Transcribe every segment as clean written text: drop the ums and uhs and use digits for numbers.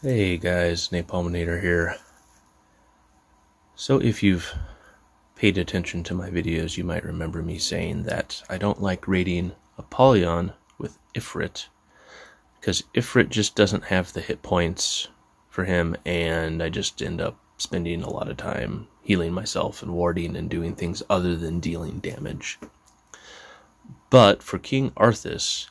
Hey guys, Napalminator here. So if you've paid attention to my videos, you might remember me saying that I don't like raiding Apollyon with Ifrit, because Ifrit just doesn't have the hit points for him, and I just end up spending a lot of time healing myself and warding and doing things other than dealing damage. But for King Arthus,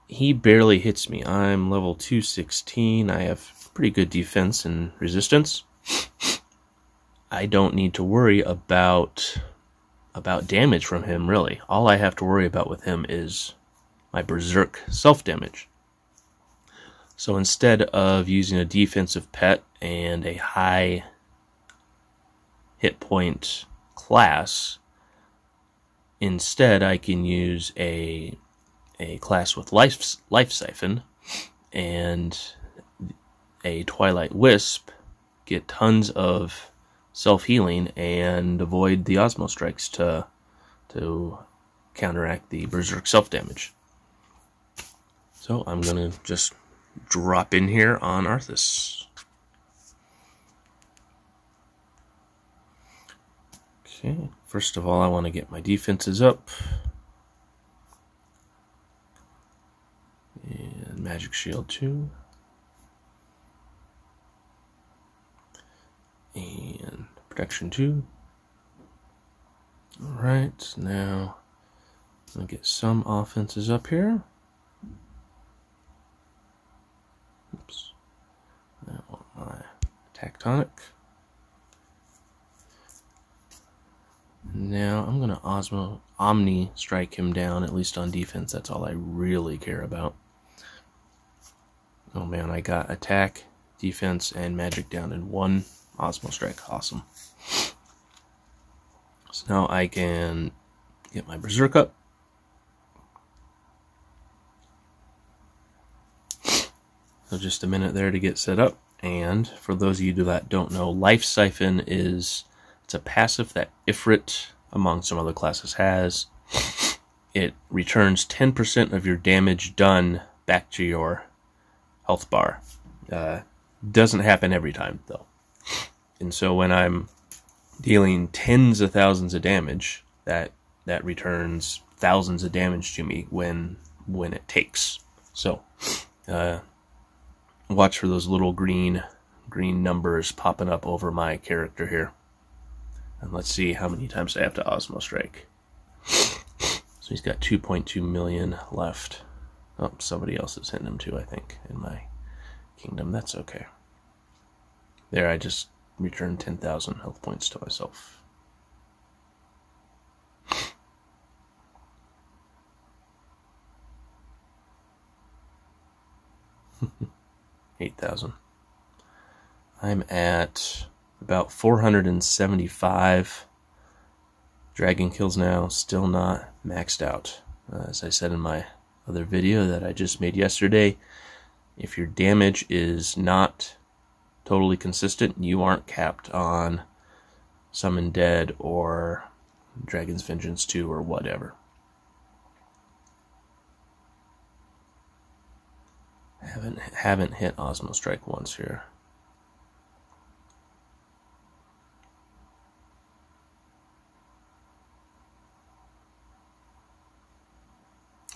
he barely hits me. I'm level 216. I have pretty good defense and resistance. I don't need to worry about damage from him, really. All I have to worry about with him is my berserk self-damage. So instead of using a defensive pet and a high hit point class, instead I can use a class with life siphon and a Twilight Wisp, get tons of self-healing and avoid the Osmo strikes to counteract the berserk self-damage. So I'm gonna just drop in here on Arthus. Okay, first of all I want to get my defenses up. And Magic Shield 2. And Protection 2. Alright, now I'm going to get some offenses up here. Oops. I want my attack tonic. Now I'm going to Omni strike him down, at least on defense. That's all I really care about. Oh man, I got attack, defense, and magic down in one Osmo strike. Awesome. So now I can get my berserk up. So just a minute there to get set up. And for those of you that don't know, Life Siphon it's a passive that Ifrit, among some other classes, has. It returns 10% of your damage done back to your health bar. Doesn't happen every time, though. And so when I'm dealing tens of thousands of damage, that returns thousands of damage to me when it takes. So watch for those little green numbers popping up over my character here. And let's see how many times I have to Osmo Strike. So he's got 2.2 million left. Oh, somebody else is hitting him too, I think, in my kingdom. That's okay. There, I just returned 10,000 health points to myself. $8,000. I'm at about 475 dragon kills now, still not maxed out. As I said in my other video that I just made yesterday, if your damage is not totally consistent, you aren't capped on Summon Dead or Dragon's Vengeance 2 or whatever. Haven't hit Osmo Strike once here.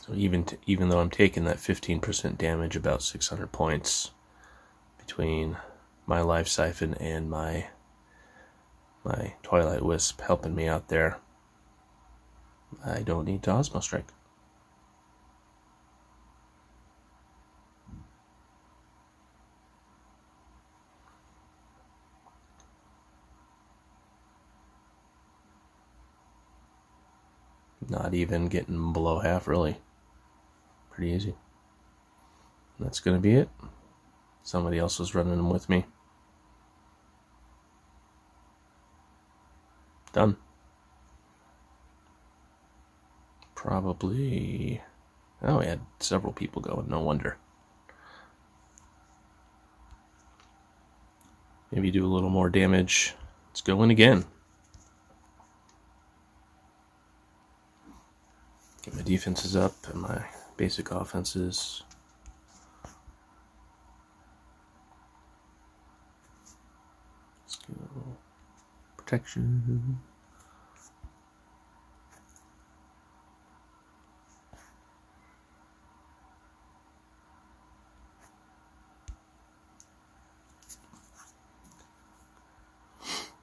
So even though I'm taking that 15% damage, about 600 points between my Life Siphon and my Twilight Wisp helping me out there, I don't need to Osmo Strike. Not even getting below half, really. Pretty easy. And that's going to be it. Somebody else was running them with me. Done. Probably... Oh, we had several people going, no wonder. Maybe do a little more damage. Let's go in again. Get my defenses up and my basic offenses. protection.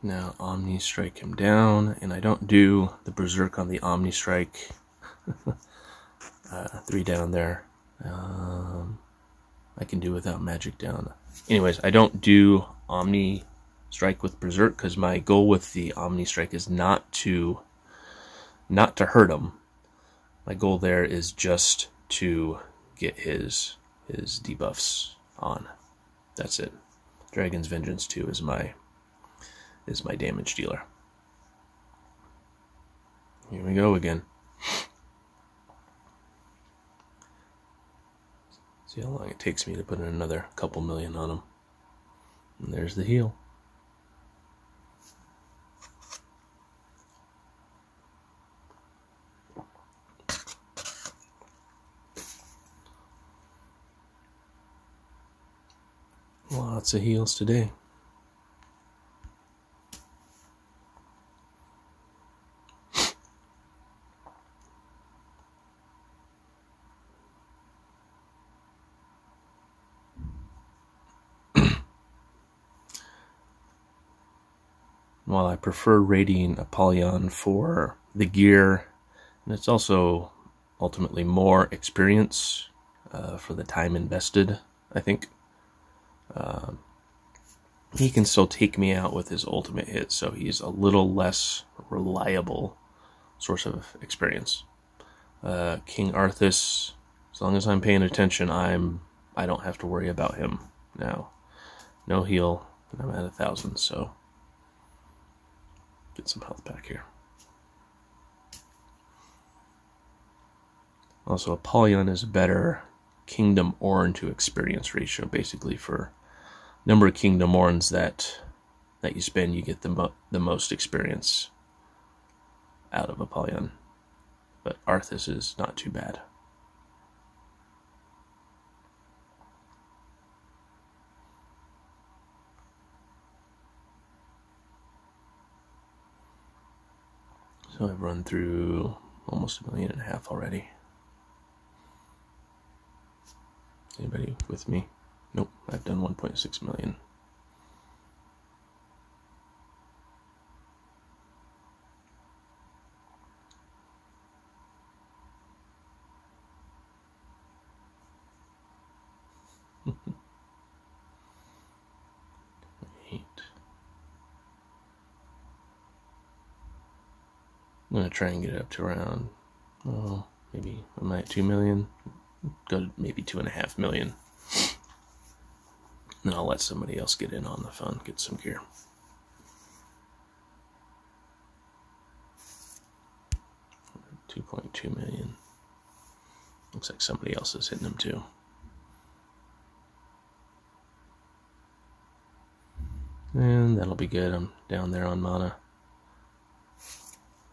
Now Omni Strike him down, and I don't do the Berserk on the Omni Strike. 3 down there. I can do without magic down. Anyways, I don't do Omni Strike with Berserk because my goal with the Omni Strike is not to hurt him. My goal there is just to get his debuffs on. That's it. Dragon's Vengeance 2 is my damage dealer. Here we go again. See how long it takes me to put in another couple million on him. And there's the heal. Lots of heals today. While I prefer raiding Apollyon for the gear, and it's also ultimately more experience for the time invested, I think. He can still take me out with his ultimate hit, so he's a little less reliable source of experience. King Arthus, as long as I'm paying attention, I don't have to worry about him now. No heal, and I'm at 1,000, so get some health back here. Also, Apollyon is a better Kingdom Orn to experience ratio, basically for number of Kingdom Orns that you spend, you get the most experience out of Apollyon. But Arthus is not too bad. So I've run through almost 1.5 million already. Anybody with me? Nope, I've done 1.6 million. I'm going to try and get it up to around, maybe am I at 2 million? Go to maybe 2.5 million. And I'll let somebody else get in on the fun, get some gear. $2.2 million. Looks like somebody else is hitting them too. And that'll be good. I'm down there on mana.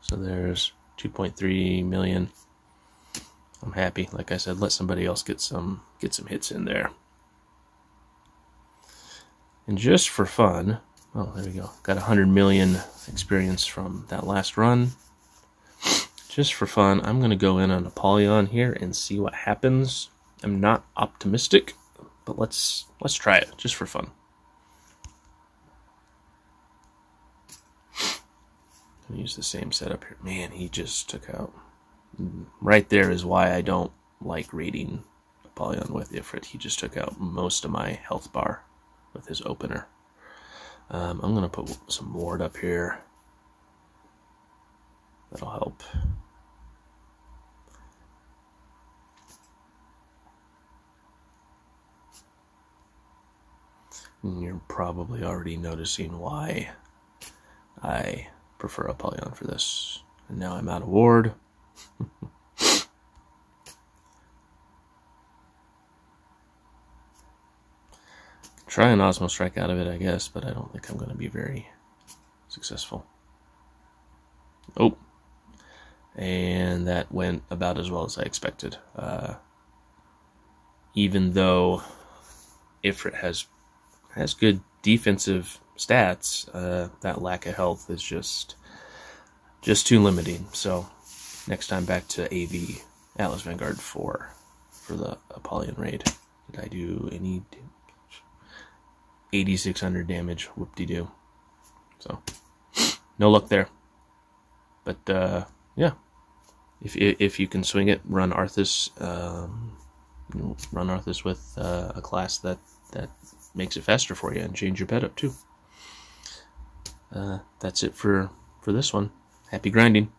So there's 2.3 million. I'm happy. Like I said, let somebody else get some hits in there. And just for fun, oh, there we go. Got 100 million experience from that last run. Just for fun, I'm going to go in on Apollyon here and see what happens. I'm not optimistic, but let's try it just for fun. I'll use the same setup here. Man, he just took out. Right there is why I don't like raiding Apollyon with Ifrit. He just took out most of my health bar with his opener. I'm going to put some ward up here. That'll help. And you're probably already noticing why I prefer Apollyon for this. And now I'm out of ward. Try an Osmo Strike out of it, I guess, but I don't think I'm going to be very successful. Oh, and that went about as well as I expected. Even though Ifrit has good defensive stats, that lack of health is just too limiting. So next time back to AV, Atlas Vanguard 4 for the Apollyon raid. Did I do any 8,600 damage? Whoop-de-doo. So no luck there. But yeah, if you can swing it, run Arthus. Run Arthus with a class that makes it faster for you, and change your pet up too. That's it for this one. Happy grinding.